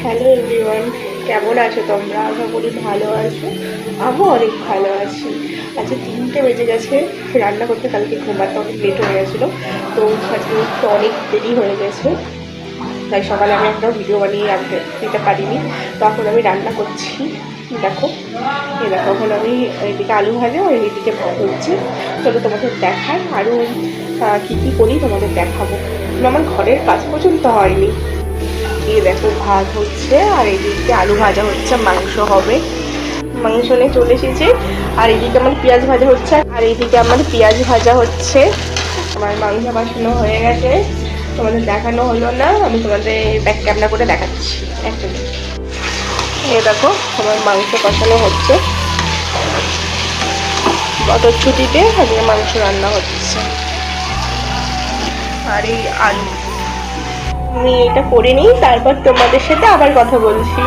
Hello everyone, কেমন আছো তোমরা? আশা করি ভালো আছো। আমিও অনেক ভালো আছি। আজকে 3টে বেজে গেছে। রান্না করতে কালকে ঘুমাতে অনেক লেট হয়ে গেছিলো, তো আজকে উঠতে অনেক দেরি হয়ে গেছে। তাই সকালে আমি একটা ভিডিও বানিয়ে রাখতে দিতে পারিনি। তো এখন আমি রান্না করছি। দেখো, দেখো এখন আমি এদিকে আলু ভাজা আর এদিকে ভাত হচ্ছে। চলো তোমাদের দেখাই আরও কী কী করি তোমাদের দেখাবো। আমার ঘরের কাজ পর্যন্ত হয়নি। দেখো ভাত হচ্ছে আর এদিকে আলু ভাজা হচ্ছে, মাংস হবে, মাংস নিয়ে চলে এসেছি। আর এদিকে আমার পেঁয়াজ ভাজা হচ্ছে আমার মাংস বাসানো হয়ে গেছে। তোমাদের দেখানো হলো না, আমি তোমাদের ব্যাক ক্যামেরা করে দেখাচ্ছি। একটা দেখো আমার মাংস কষানো হচ্ছে, মটরশুঁটিতে আজকে মাংস রান্না হচ্ছে। আর এই আলু, আমি এটা করে নিই, তারপর তোমাদের সাথে আবার কথা বলছি।